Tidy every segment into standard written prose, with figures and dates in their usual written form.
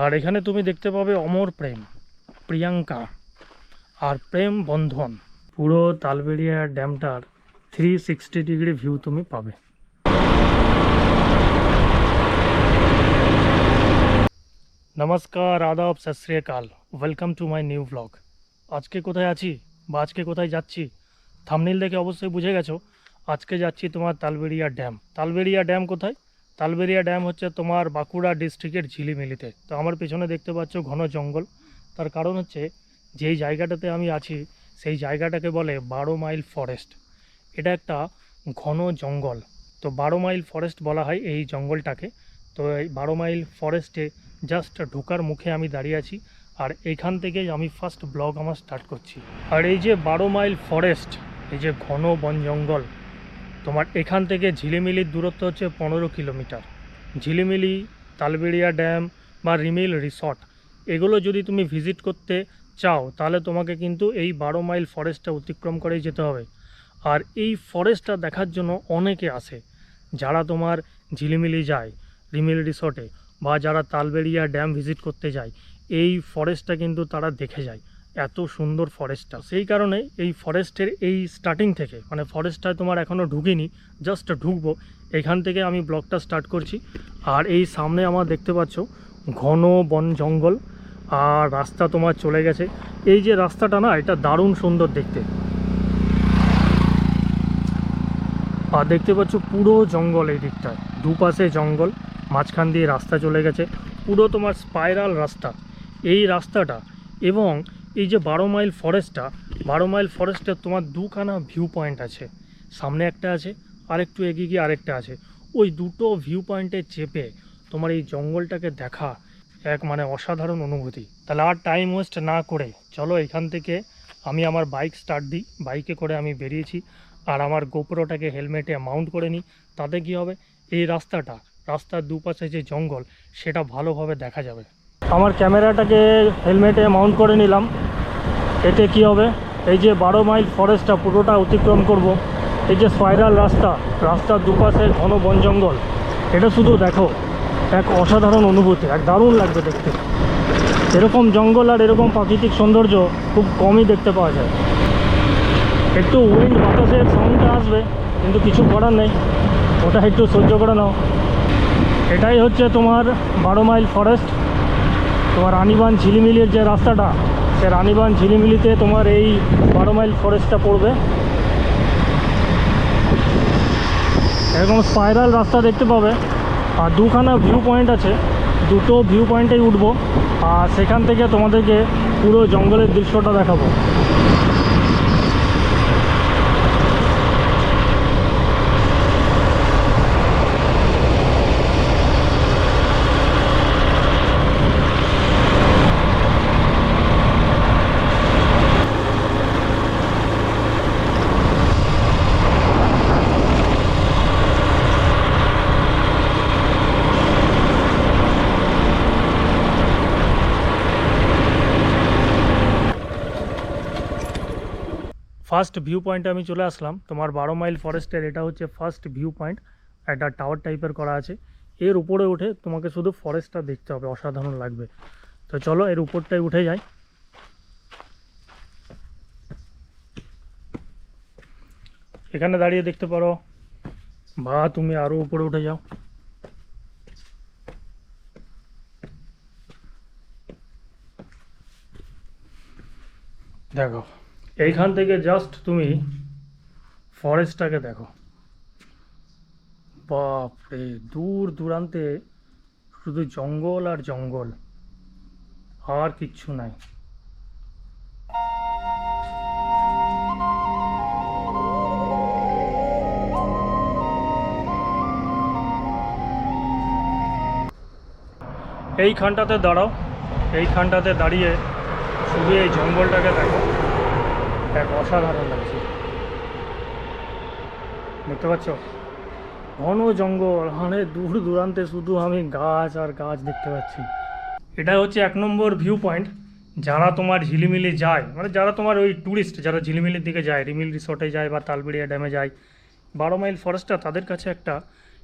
আর এখানে তুমি দেখতে পাবে অমর প্রেম, প্রিয়াঙ্কা আর প্রেম বন্ধন। পুরো তালবেড়িয়া ড্যামটার 360 ডিগ্রি ভিউ তুমি পাবে। নমস্কার, আদাব, সত শ্রী আকাল, welcome to my new blog. আজকে কোথায় আছি বা আজকে কোথায় যাচ্ছি থাম্বনেল দেখে অবশ্যই বুঝে গেছো। আজকে যাচ্ছি তোমার তালবেড়িয়া ড্যাম। তালবেড়িয়া ড্যাম কোথায়? তালবেড়িয়া ড্যাম হচ্ছে তোমার বাঁকুড়া ডিস্ট্রিক্টের ঝিলিমিলিতে। তো আমার পেছনে দেখতে পাচ্ছ ঘন জঙ্গল। তার কারণ হচ্ছে যেই জায়গাটাতে আমি আছি সেই জায়গাটাকে বলে 12 মাইল ফরেস্ট। এটা একটা ঘন জঙ্গল। তো 12 মাইল ফরেস্ট বলা হয় এই জঙ্গলটাকে। তো এই 12 মাইল ফরেস্টে জাস্ট ঢোকার মুখে আমি দাঁড়িয়ে আছি। আর এইখান থেকেই আমি ফার্স্ট ব্লগ আমার স্টার্ট করছি। আর এই যে 12 মাইল ফরেস্ট, এই যে ঘন বন জঙ্গল, তোমার এখান থেকে ঝিলিমিলির দূরত্ব হচ্ছে 15 কিলোমিটার। ঝিলিমিলি, তালবেড়িয়া ড্যাম বা রিমিল রিসর্ট, এগুলো যদি তুমি ভিজিট করতে চাও তাহলে তোমাকে কিন্তু এই 12 মাইল ফরেস্টটা অতিক্রম করেই যেতে হবে। আর এই ফরেস্টটা দেখার জন্য অনেকে আসে, যারা তোমার ঝিলিমিলি যায় রিমিল রিসর্টে বা যারা তালবেড়িয়া ড্যাম ভিজিট করতে যায়, এই ফরেস্টটা কিন্তু তারা দেখে যায়। এত সুন্দর ফরেস্টটা, সেই কারণে এই ফরেস্টের এই স্টার্টিং থেকে, মানে ফরেস্টটায় তোমার এখনও ঢুকিনি, জাস্ট ঢুকবো, এখান থেকে আমি ব্লগটা স্টার্ট করছি। আর এই সামনে আমার দেখতে পাচ্ছ ঘন বন জঙ্গল আর রাস্তা তোমার চলে গেছে। এই যে রাস্তাটা না, এটা দারুণ সুন্দর দেখতে। আর দেখতে পাচ্ছ পুরো জঙ্গল, এই দিকটায় দুপাশে জঙ্গল, মাঝখান দিয়ে রাস্তা চলে গেছে, পুরো তোমার স্পাইরাল রাস্তা এই রাস্তাটা। এবং এই যে 12 মাইল ফরেস্টটা, 12 মাইল ফরেস্টের তোমার দুখানা ভিউ পয়েন্ট আছে। সামনে একটা আছে, আর একটু এগিয়ে গিয়ে আরেকটা আছে। ওই দুটো ভিউ পয়েন্টে চেপে তোমার এই জঙ্গলটাকে দেখা এক মানে অসাধারণ অনুভূতি। তাহলে আর টাইম ওয়েস্ট না করে চলো এখান থেকে আমি আমার বাইক স্টার্ট দিই। বাইকে করে আমি বেরিয়েছি, আর আমার গোপ্রোটাকে হেলমেটে মাউন্ট করে নিই। তাতে কী হবে, এই রাস্তার দুপাশে যে জঙ্গল সেটা ভালোভাবে দেখা যাবে। আমার ক্যামেরাটাকে হেলমেটে মাউন্ট করে নিলাম। এতে কি হবে, এই যে 12 মাইল ফরেস্টটা পুরোটা অতিক্রম করব। এই যে স্পাইরাল রাস্তার দুপাশে ঘন বন জঙ্গল, এটা শুধু দেখো, এক অসাধারণ অনুভূতি, এক দারুণ লাগবে দেখতে। এরকম জঙ্গল আর এরকম প্রাকৃতিক সৌন্দর্য খুব কমই দেখতে পাওয়া যায়। একটু উইন্ড বাতাসের সাউন্ডটা আসবে, কিন্তু কিছু করার নেই, ওটা একটু সহ্য করে নাও। এটাই হচ্ছে তোমার 12 মাইল ফরেস্ট। তোমার রানীবান ঝিলিমিলির যে রাস্তাটা, সে রানীবান ঝিলিমিলিতে তোমার এই 12 মাইল ফরেস্টটা পড়বে। এরকম স্পাইরাল রাস্তা দেখতে পাবে, আর দুখানা ভিউ পয়েন্ট আছে, দুটো ভিউ পয়েন্টেই উঠবো, আর সেখান থেকে তোমাদেরকে পুরো জঙ্গলের দৃশ্যটা দেখাবো। ফার্স্ট ভিউ পয়েন্টে আমি চলে আসলাম। তোমার 12 মাইল ফরেস্টের এটা হচ্ছে ফার্স্ট ভিউ পয়েন্ট। একটা টাওয়ার টাইপের করা আছে, এর উপরে উঠে তোমাকে শুধু ফরেস্টটা দেখতে হবে, অসাধারণ লাগবে। তো চলো এর উপরটাই উঠে যাই। এখানে দাঁড়িয়ে দেখতে পারো, বা তুমি আরও উপরে উঠে যাও। দেখো, এইখান থেকে জাস্ট তুমি ফরেস্টটাকে দেখো, বাপরে, দূর দূরান্তে শুধু জঙ্গল আর জঙ্গল, আর কিচ্ছু নাই। এইখানটাতে দাঁড়াও, এইখানটাতে দাঁড়িয়ে শুধু এই জঙ্গলটাকে দেখো, এক অসাধারণ লাগছে। দেখতে পাচ্ছ ঘন জঙ্গল, মানে দূর দূরান্তে শুধু আমি গাছ আর গাছ দেখতে পাচ্ছি। এটা হচ্ছে 1 নম্বর ভিউ পয়েন্ট। যারা তোমার ঝিলিমিলি যায়, মানে যারা তোমার ওই ট্যুরিস্ট, যারা ঝিলিমিলির দিকে যায়, রিমিল রিসর্টে যায় বা তালবেড়িয়া ড্যামে যায়, 12 মাইল ফরেস্টটা তাদের কাছে একটা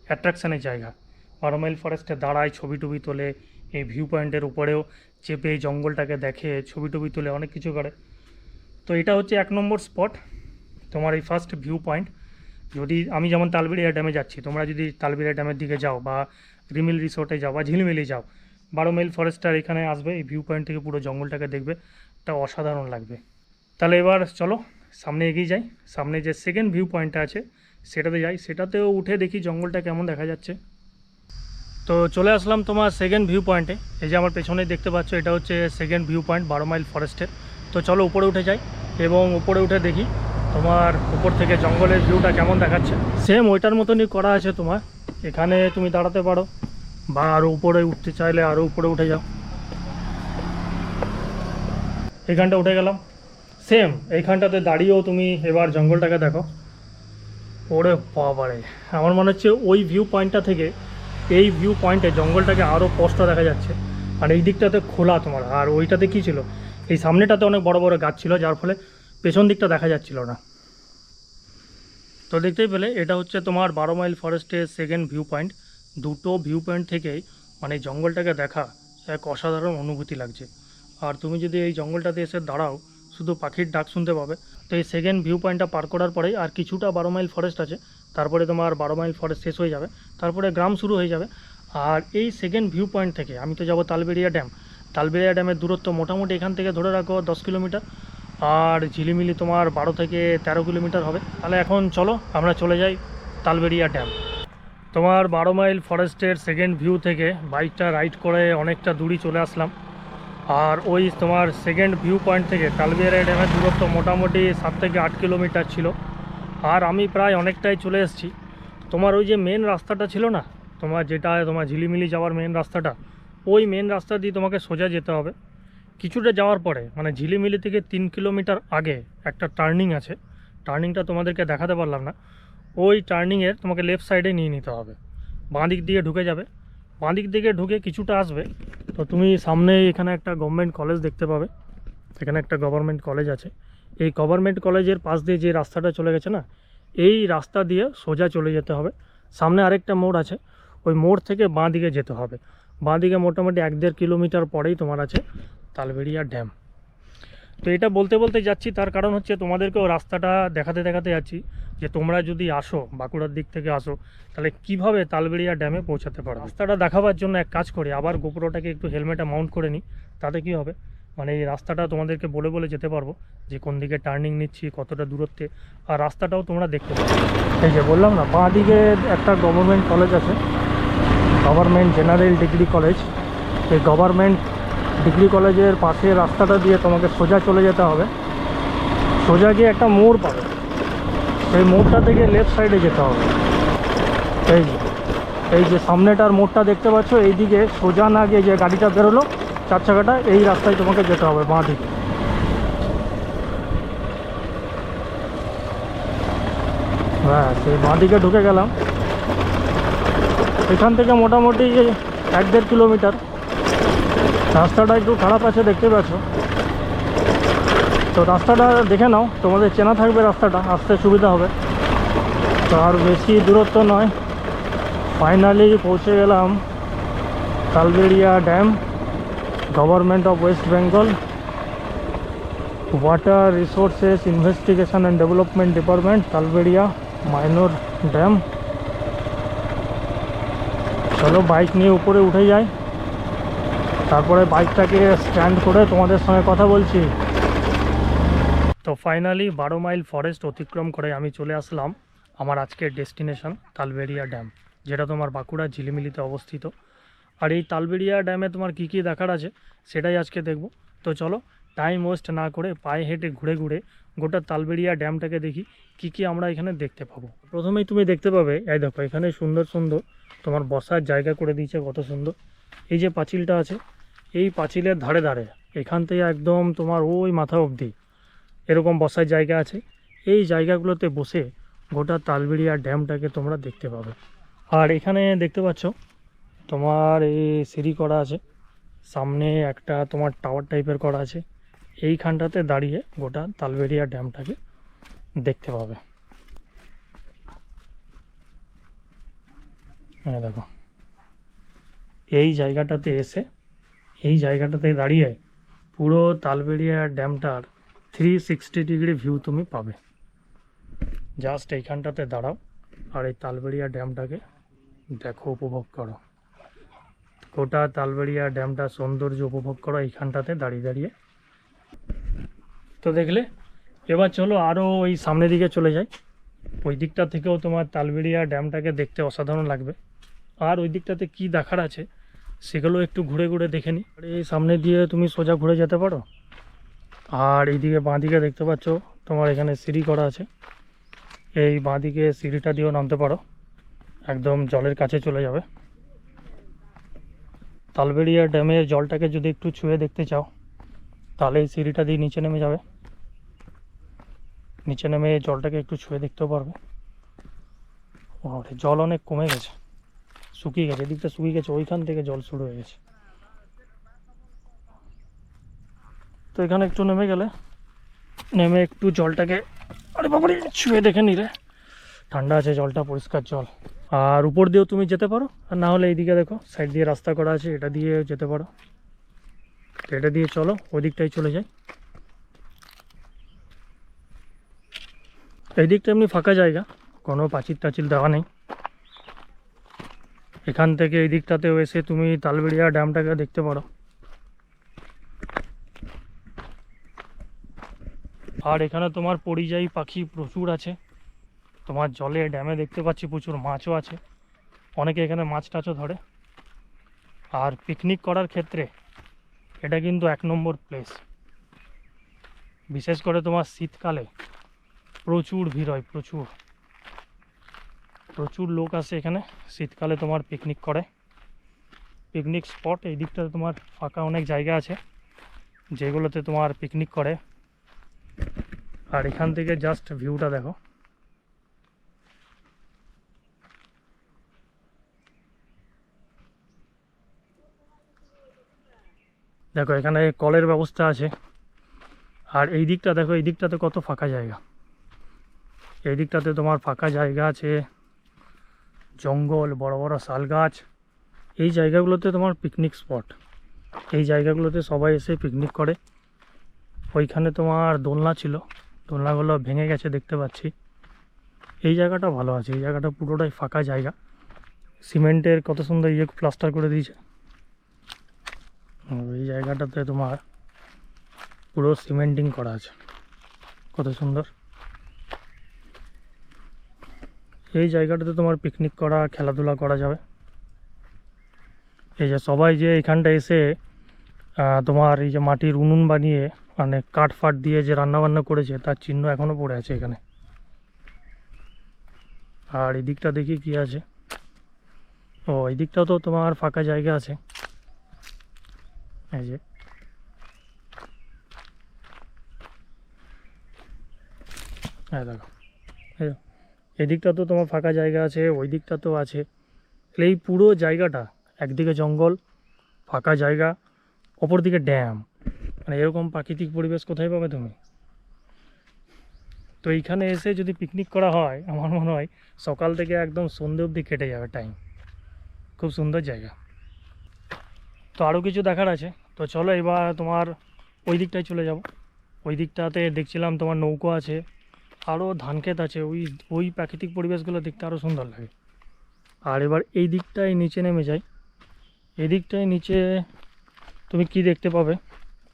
অ্যাট্রাকশানের জায়গা। 12 মাইল ফরেস্টে দাঁড়ায়, ছবি টবি তোলে, এই ভিউ পয়েন্টের উপরেও চেপে এই জঙ্গলটাকে দেখে ছবি টবি তুলে অনেক কিছু করে। তো এটা হচ্ছে 1 নম্বর স্পট, তোমার এই ফার্স্ট ভিউ পয়েন্ট। যদি আমি যেমন তালবেড়িয়া ড্যামে যাচ্ছি, তোমরা যদি তালবেড়িয়া ড্যামের দিকে যাও বা রিমিল রিসোর্টে যাও বা ঝিলিমিলি যাও, 12 মাইল ফরেস্টার এখানে আসবে, এই ভিউ পয়েন্ট থেকে পুরো জঙ্গলটাকে দেখবে, তা অসাধারণ লাগবে। তাহলে এবার চলো সামনে এগিয়ে যাই, সামনে যে সেকেন্ড ভিউ পয়েন্টটা আছে সেটাতে যাই, সেটাতেও উঠে দেখি জঙ্গলটা কেমন দেখা যাচ্ছে। তো চলে আসলাম তোমার সেকেন্ড ভিউ পয়েন্টে। এই যে আমার পেছনেই দেখতে পাচ্ছ, এটা হচ্ছে সেকেন্ড ভিউ পয়েন্ট 12 মাইল ফরেস্টের। তো চলো উপরে উঠে যাই এবং উপরে উঠে দেখি তোমার উপর থেকে জঙ্গলের ভিউটা কেমন দেখাচ্ছে। সেম ওইটার মতনই করা আছে তোমার, এখানে তুমি দাঁড়াতে পারো বা আরও উপরে উঠতে চাইলে আরও উপরে উঠে যাও। এইখানটা উঠে গেলাম, সেম এইখানটাতে দাঁড়িয়েও তুমি এবার জঙ্গলটাকে দেখো। ওরে বাবারে, আমার মনে হচ্ছে ওই ভিউ পয়েন্টটা থেকে এই ভিউ পয়েন্টে জঙ্গলটাকে আরও স্পষ্ট দেখা যাচ্ছে। আর এই দিকটাতে খোলা তোমার, আর ওইটাতে কী ছিল, এই সামনেটাতে অনেক বড় বড় গাছ ছিল, যার ফলে পেছন দিকটা দেখা যাচ্ছিল না। তো দেখতেই পেলে এটা হচ্ছে তোমার 12 মাইল ফরেস্টের সেকেন্ড ভিউ পয়েন্ট। দুটো ভিউ পয়েন্ট থেকেই মানে এই জঙ্গলটাকে দেখা এক অসাধারণ অনুভূতি লাগছে। আর তুমি যদি এই জঙ্গলটাতে এসে দাঁড়াও, শুধু পাখির ডাক শুনতে পাবে। তো এই সেকেন্ড ভিউ পয়েন্টটা পার করার পরেই আর কিছুটা 12 মাইল ফরেস্ট আছে, তারপরে তোমার 12 মাইল ফরেস্ট শেষ হয়ে যাবে, তারপরে গ্রাম শুরু হয়ে যাবে। আর এই সেকেন্ড ভিউ পয়েন্ট থেকে আমি তো যাবো তালবেড়িয়া ড্যাম। তালবেড়িয়া ড্যামের দূরত্ব মোটামুটি এখান থেকে ধরে রাখো 10 কিলোমিটার, আর ঝিলিমিলি তোমার 12 থেকে 13 কিলোমিটার হবে। তাহলে এখন চলো আমরা চলে যাই তালবেড়িয়া ড্যাম। তোমার 12 মাইল ফরেস্টের সেকেন্ড ভিউ থেকে বাইকটা রাইড করে অনেকটা দূরই চলে আসলাম। আর ওই তোমার সেকেন্ড ভিউ পয়েন্ট থেকে তালবেড়িয়া ড্যামের দূরত্ব মোটামুটি 7 থেকে 8 কিলোমিটার ছিল। আর আমি প্রায় অনেকটাই চলে এসেছি। তোমার ওই যে মেন রাস্তাটা ছিল না, তোমার যেটা তোমার ঝিলিমিলি যাওয়ার মেন রাস্তাটা, ওই মেন রাস্তা দিয়ে তোমাকে সোজা যেতে হবে। কিছুটা যাওয়ার পরে মানে ঝিলিমিলি থেকে 3 কিলোমিটার আগে একটা টার্নিং আছে, টার্নিংটা তোমাদেরকে দেখাতে পারলাম না। ওই টার্নিংয়ের তোমাকে লেফট সাইডে নিয়ে নিতে হবে, বাঁ দিক দিয়ে ঢুকে যাবে। বাঁ দিক থেকে ঢুকে কিছুটা আসবে, তো তুমি সামনে এখানে একটা গভর্নমেন্ট কলেজ দেখতে পাবে। এখানে একটা গভর্নমেন্ট কলেজ আছে। এই গভর্নমেন্ট কলেজের পাশ দিয়ে যে রাস্তাটা চলে গেছে না, এই রাস্তা দিয়ে সোজা চলে যেতে হবে। সামনে আরেকটা মোড় আছে, ওই মোড় থেকে বাঁ দিকে যেতে হবে। বাঁ দিকে মোটামুটি 1-1.5 কিলোমিটার পরেই তোমার আছে তালবেড়িয়া ড্যাম। তো এটা বলতে বলতে যাচ্ছি, তার কারণ হচ্ছে তোমাদেরকেও রাস্তাটা দেখাতে দেখাতে যাচ্ছি, যে তোমরা যদি আসো বাঁকুড়ার দিক থেকে আসো, তাহলে কিভাবে তালবেড়িয়া ড্যামে পৌঁছাতে পারো। রাস্তাটা দেখাবার জন্য এক কাজ করি, আবার গোপুরটাকে একটু হেলমেটে মাউন্ট করে নিই। তাতে কি হবে, মানে এই রাস্তাটা তোমাদেরকে বলে বলে যেতে পারবো যে কোন দিকে টার্নিং নিচ্ছি, কতটা দূরত্বে, আর রাস্তাটাও তোমরা দেখতে পাবে। এই যে বললাম না, বাঁ দিকে একটা গভর্নমেন্ট কলেজ আছে, গভর্নমেন্ট জেনারেল ডিগ্রি কলেজ। এই গভর্নমেন্ট ডিগ্রি কলেজের পাশে রাস্তাটা দিয়ে তোমাকে সোজা চলে যেতে হবে। সোজা গিয়ে একটা মোড় পাবে, সেই মোড়টা থেকে লেফট সাইডে যেতে হবে। এই যে সামনেটার মোড়টা দেখতে পাচ্ছ, এই দিকে সোজা না গিয়ে যে গাড়িটা বেরোলো 4 চাকাটা, এই রাস্তায় তোমাকে যেতে হবে বাঁ দিকে। হ্যাঁ, সেই বাঁ দিকে ঢুকে গেলাম। এখান থেকে মোটামুটি 1-1.5 কিলোমিটার। রাস্তাটা একটু খারাপ আছে দেখতে পাচ্ছ, তো রাস্তাটা দেখে নাও, তোমাদের চেনা থাকবে রাস্তাটা, আসতে সুবিধা হবে। তো আর বেশি দূরত্ব নয়, ফাইনালি পৌঁছে গেলাম Talberia dam. Government of West Bengal water resources investigation and development department, Talberia minor dam. চলো বাইক নিয়ে উপরে উঠে যাই, তারপরে বাইকটাকে স্ট্যান্ড করে তোমাদের সঙ্গে কথা বলছি। তো ফাইনালি 12 মাইল ফরেস্ট অতিক্রম করে আমি চলে আসলাম আমার আজকের ডেস্টিনেশন তালবেড়িয়া ড্যাম, যেটা তোমার বাঁকুড়া ঝিলিমিলিতে অবস্থিত। আর এই তালবেড়িয়া ড্যামে তোমার কী কী দেখার আছে সেটাই আজকে দেখব। তো চলো টাইম ওয়েস্ট না করে পায়ে হেঁটে ঘুরে ঘুরে গোটা তালবেড়িয়া ড্যামটাকে দেখি কী কী আমরা এখানে দেখতে পাবো। প্রথমেই তুমি দেখতে পাবে, এই দেখো এখানে সুন্দর সুন্দর তোমার বসার জায়গা করে দিয়েছে, কত সুন্দর। এই যে পাঁচিলটা আছে, এই পাঁচিলের ধারে ধারে এখান থেকে একদম তোমার ওই মাথা অবধি এরকম বসার জায়গা আছে। এই জায়গাগুলোতে বসে গোটা তালবেড়িয়া ড্যামটাকে তোমরা দেখতে পাবে। আর এখানে দেখতে পাচ্ছ তোমার এই সিঁড়ি করা আছে, সামনে একটা তোমার টাওয়ার টাইপের করা আছে। এইখানটাতে দাঁড়িয়ে গোটা তালবেড়িয়া ড্যামটাকে দেখতে পাবে। হ্যাঁ দেখো, এই জায়গাটাতে এসে এই জায়গাটাতে দাঁড়িয়ে পুরো তালবেড়িয়া ড্যামটার 360 ডিগ্রি ভিউ তুমি পাবে। জাস্ট এইখানটাতে দাঁড়াও আর এই তালবেড়িয়া ড্যামটাকে দেখো, উপভোগ করো। গোটা তালবেড়িয়া ড্যামটা সৌন্দর্য উপভোগ করো এইখানটাতে দাঁড়িয়ে দাঁড়িয়ে। তো দেখলে, এবার চলো আরও ওই সামনের দিকে চলে যাই। ওই দিকটা থেকেও তোমার তালবেড়িয়া ড্যামটাকে দেখতে অসাধারণ লাগবে। আর ওই দিকটাতে কী দেখার আছে সেগুলো একটু ঘুরে ঘুরে দেখে নিই। এই সামনে দিয়ে তুমি সোজা ঘুরে যেতে পারো। আর এইদিকে বাঁদিকে দেখতে পাচ্ছ তোমার এখানে সিঁড়ি করা আছে। এই বাঁদিকে সিঁড়িটা দিয়েও নামতে পারো, একদম জলের কাছে চলে যাবে। তালবেড়িয়া ড্যামের জলটাকে যদি একটু ছুঁয়ে দেখতে চাও তাহলে এই সিঁড়িটা দিয়ে নিচে নেমে যাবে। নিচে নেমে জলটাকে একটু ছুঁয়ে দেখতেও পারবে। আর জল অনেক কমে গেছে, শুকিয়ে গেছে, এদিকটা শুকিয়ে গেছে, ওইখান থেকে জল শুরু হয়ে গেছে। তো এখানে একটু নেমে গেলে, নেমে একটু জলটাকে আরে বাবারে ছুঁয়ে দেখে নিলে ঠান্ডা আছে জলটা, পরিষ্কার জল। আর উপর দিয়েও তুমি যেতে পারো, আর না হলে এইদিকে দেখো সাইড দিয়ে রাস্তা করা আছে, এটা দিয়ে যেতে পারো। তো এটা দিয়ে চলো ওই দিকটাই চলে যাই। এই দিকটা এমনি ফাঁকা জায়গা, কোনো পাঁচিল টাচিল দেওয়া নেই। এখান থেকে এই দিকটাতেও এসে তুমি তালবেড়িয়া ড্যামটাকে দেখতে পারো। আর এখানে তোমার পরিযায়ী পাখি প্রচুর আছে। তোমার জলে ড্যামে দেখতে পাচ্ছি প্রচুর মাছও আছে, অনেকে এখানে মাছ টাছও ধরে। আর পিকনিক করার ক্ষেত্রে এটা কিন্তু 1 নম্বর প্লেস। বিশেষ করে তোমার শীতকালে প্রচুর ভিড় হয়, প্রচুর প্রচুর লোক আসে এখানে শীতকালে তোমার পিকনিক করে। পিকনিক স্পট এই দিকটাতে তোমার ফাঁকা অনেক জায়গা আছে যেগুলোতে তোমার পিকনিক করে। আর এখান থেকে জাস্ট ভিউটা দেখো। দেখো এখানে কলের ব্যবস্থা আছে। আর এই দিকটা দেখো, এই দিকটাতে কত ফাঁকা জায়গা। এই দিকটাতে তোমার ফাঁকা জায়গা আছে, জঙ্গল, বড় বড় শাল গাছ। এই জায়গাগুলোতে তোমার পিকনিক স্পট। এই জায়গাগুলোতে সবাই এসে পিকনিক করে। ওইখানে তোমার দোলনা ছিল, দোলনাগুলো ভেঙে গেছে দেখতে পাচ্ছি। এই জায়গাটা ভালো আছে, এই জায়গাটা পুরোটাই ফাঁকা জায়গা। সিমেন্টের কত সুন্দর প্লাস্টার করে দিয়েছে। এই জায়গাটাতে তোমার পুরো সিমেন্টিং করা আছে, কত সুন্দর। এই জায়গাটাতে তোমার পিকনিক করা, খেলাধুলা করা যাবে। এই যে সবাই যে এখানটা এসে তোমার এই যে মাটির উনুন বানিয়ে মানে কাঠ ফাট দিয়ে যে রান্নাবান্না করেছে তার চিহ্ন এখনও পড়ে আছে এখানে। আর এই দিকটা দেখি কি আছে। ও এই দিকটাও তো তোমার ফাঁকা জায়গা আছে। এই যে হ্যাঁ দেখো, এই দিকটা তো তোমার ফাঁকা জায়গা আছে, ওই দিকটা তো আছে। এই পুরো জায়গাটা একদিকে জঙ্গল, ফাঁকা জায়গা, অপর দিকে ড্যাম, মানে এরকম প্রাকৃতিক পরিবেশ কোথায় পাবে তুমি? তো এইখানে এসে যদি পিকনিক করা হয় আমার মনে হয় সকাল থেকে একদম সন্ধ্যে অবধি কেটে যাবে টাইম। খুব সুন্দর জায়গা। তো আরও কিছু দেখার আছে, তো চলো এবার তোমার ওই দিকটায় চলে যাব। ওই দিকটাতে দেখছিলাম তোমার নৌকো আছে, আরও ধান ক্ষেত আছে। ওই ওই প্রাকৃতিক পরিবেশগুলো দেখতে আরও সুন্দর লাগে। আর এবার এই দিকটায় নিচে নেমে যাই। এই দিকটায় নিচে তুমি কি দেখতে পাবে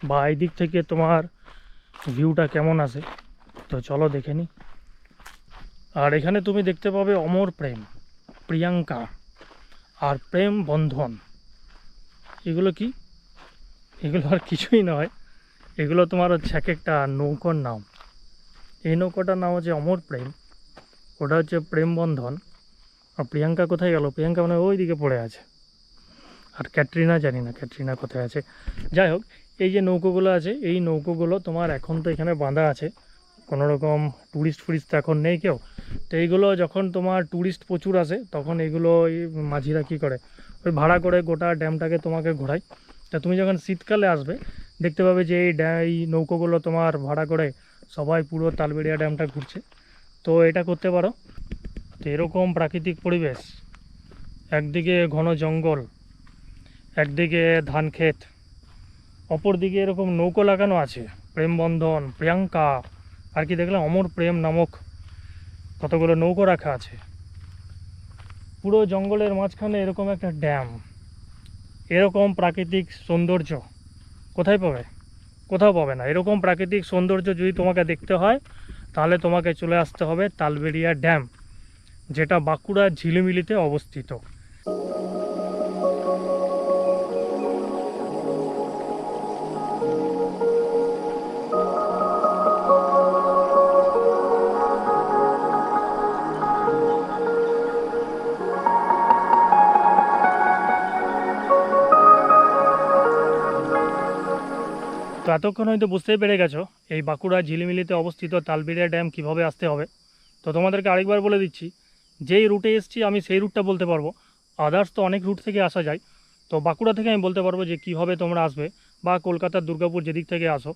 বা এই দিক থেকে তোমার ভিউটা কেমন আসে, তো চলো দেখে নিই। আর এখানে তুমি দেখতে পাবে অমর প্রেম, প্রিয়াঙ্কা আর প্রেম বন্ধন। এগুলো কি? এগুলো আর কিছুই নয়, এগুলো তোমার হচ্ছে এক একটা নৌকোর নাম। এই নৌকোটার নাম হচ্ছে অমর প্রেম, ওটা হচ্ছে প্রেম বন্ধন। আর প্রিয়াঙ্কা কোথায় গেল? প্রিয়াঙ্কা মানে ওই দিকে পড়ে আছে। আর ক্যাটরিনা জানি না ক্যাটরিনা কোথায় আছে। যাই হোক, এই যে নৌকোগুলো আছে এই নৌকোগুলো তোমার এখন তো এখানে বাঁধা আছে, কোনো রকম ট্যুরিস্ট ফুরিস্ট এখন নেই কেউ। তো এইগুলো যখন তোমার ট্যুরিস্ট প্রচুর আসে তখন এগুলো এই মাঝিরা কী করে, ওই ভাড়া করে গোটা ড্যামটাকে তোমাকে ঘোরায়। তা তুমি যখন শীতকালে আসবে দেখতে পাবে যে এই নৌকোগুলো তোমার ভাড়া করে সবাই পুরো তালবেড়িয়া ড্যামটা ঘুরছে। তো এটা করতে পারো। তো এরকম প্রাকৃতিক পরিবেশ, একদিকে ঘন জঙ্গল, একদিকে ধান ক্ষেত, অপর দিকে এরকম নৌকো লাগানো আছে, প্রেমবন্ধন, প্রিয়াঙ্কা, আর কি দেখলাম অমর প্রেম নামক কতগুলো নৌকো রাখা আছে। পুরো জঙ্গলের মাঝখানে এরকম একটা ড্যাম, এরকম প্রাকৃতিক সৌন্দর্য কোথায় পাবে? কোথাও পাবে না। এরকম প্রাকৃতিক সৌন্দর্য যদি তোমাকে দেখতে হয় তাহলে তোমাকে চলে আসতে হবে তালবেড়িয়া ড্যাম, যেটা বাঁকুড়া ঝিলিমিলিতে অবস্থিত। তো এতক্ষণ হয়তো বুঝতেই পেরে গেছো এই বাঁকুড়া ঝিলিমিলিতে অবস্থিত তালবেড়িয়া ড্যাম কিভাবে আসতে হবে। তো তোমাদেরকে আরেকবার বলে দিচ্ছি, যেই রুটে এসেছি আমি সেই রুটটা বলতে পারবো, আদার্স তো অনেক রুট থেকে আসা যায়। তো বাঁকুড়া থেকে আমি বলতে পারবো যে কীভাবে তোমরা আসবে, বা কলকাতার দুর্গাপুর যেদিক থেকে আসো।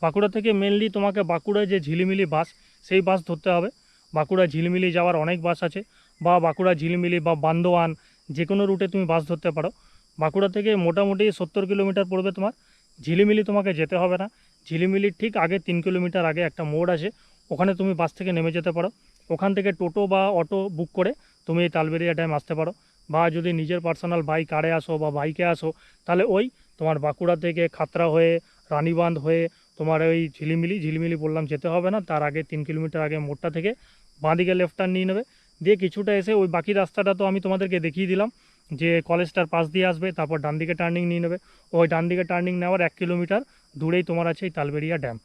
বাঁকুড়া থেকে মেনলি তোমাকে বাঁকুড়ায় যে ঝিলিমিলি বাস, সেই বাস ধরতে হবে। বাঁকুড়া ঝিলিমিলি যাওয়ার অনেক বাস আছে, বা বাঁকুড়া ঝিলিমিলি বা বান্দোয়ান যে কোনো রুটে তুমি বাস ধরতে পারো। বাঁকুড়া থেকে মোটামুটি 70 কিলোমিটার পড়বে তোমার। ঝিলিমিলি তোমাকে যেতে হবে না, ঝিলিমিলির ঠিক আগে 3 কিলোমিটার আগে একটা মোড় আছে, ওখানে তুমি বাস থেকে নেমে যেতে পারো। ওখান থেকে টোটো বা অটো বুক করে তুমি এই তালবেড়িয়া ড্যাম আসতে পারো। বা যদি নিজের পার্সোনাল বাইক কারে আসো বা বাইকে আসো, তাহলে ওই তোমার বাঁকুড়া থেকে খাতড়া হয়ে রানীবাঁধ হয়ে তোমার ওই ঝিলিমিলি বললাম যেতে হবে না, তার আগে 3 কিলোমিটার আগে মোড়টা থেকে বাঁদিকে লেফট টার্ন নিয়ে নেবে। দিয়ে কিছুটা এসে ওই বাকি রাস্তাটা তো আমি তোমাদেরকে দেখিয়ে দিলাম, যে কলেজটার পাশ দিয়ে আসবে, তারপর ডান দিকে টার্নিং নিয়ে নেবে। ওই ডান দিকে টার্নিং নেওয়ার 1 কিলোমিটার দূরেই তোমার আছে এই তালবেড়িয়া ড্যাম।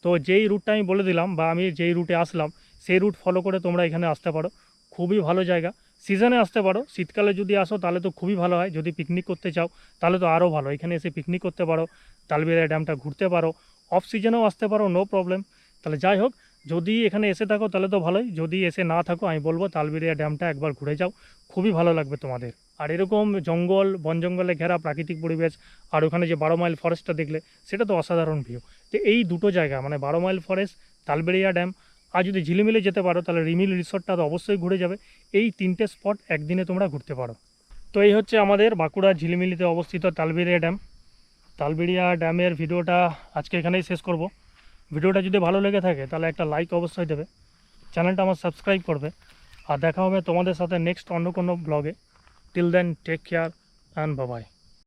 তো যেই রুটটা আমি বলে দিলাম বা আমি যেই রুটে আসলাম, সেই রুট ফলো করে তোমরা এখানে আসতে পারো। খুবই ভালো জায়গা, সিজনে আসতে পারো। শীতকালে যদি আসো তাহলে তো খুবই ভালো হয়, যদি পিকনিক করতে চাও তাহলে তো আরও ভালো, এখানে এসে পিকনিক করতে পারো, তালবেড়িয়া ড্যামটা ঘুরতে পারো। অফ সিজনেও আসতে পারো, নো প্রবলেম। তাহলে যাই হোক, যদি এখানে এসে থাকো তাহলে তো ভালোই, যদি এসে না থাকো আমি বলবো তালবেড়িয়া ড্যামটা একবার ঘুরে যাও, খুবই ভালো লাগবে তোমাদের। আর এরকম জঙ্গল বন জঙ্গলে ঘেরা প্রাকৃতিক পরিবেশ, আর ওখানে যে 12 মাইল ফরেস্টটা দেখলে সেটা তো অসাধারণ ভিউ। তো এই দুটো জায়গা মানে 12 মাইল ফরেস্ট, তালবেড়িয়া ড্যাম, আর যদি ঝিলিমিলি যেতে পারো তাহলে রিমিল রিসর্টটা তো অবশ্যই ঘুরে যাবে। এই 3টে স্পট একদিনে তোমরা ঘুরতে পারো। তো এই হচ্ছে আমাদের বাঁকুড়া ঝিলিমিলিতে অবস্থিত তালবেড়িয়া ড্যাম। তালবেড়িয়া ড্যামের ভিডিওটা আজকে এখানেই শেষ করব। ভিডিওটা যদি ভালো লেগে থাকে তাহলে একটা লাইক অবশ্যই দেবে, চ্যানেলটা আমার সাবস্ক্রাইব করবে। আর দেখা হবে তোমাদের সাথে নেক্সট অন্য কোনো ব্লগে। Till then take care and bye by.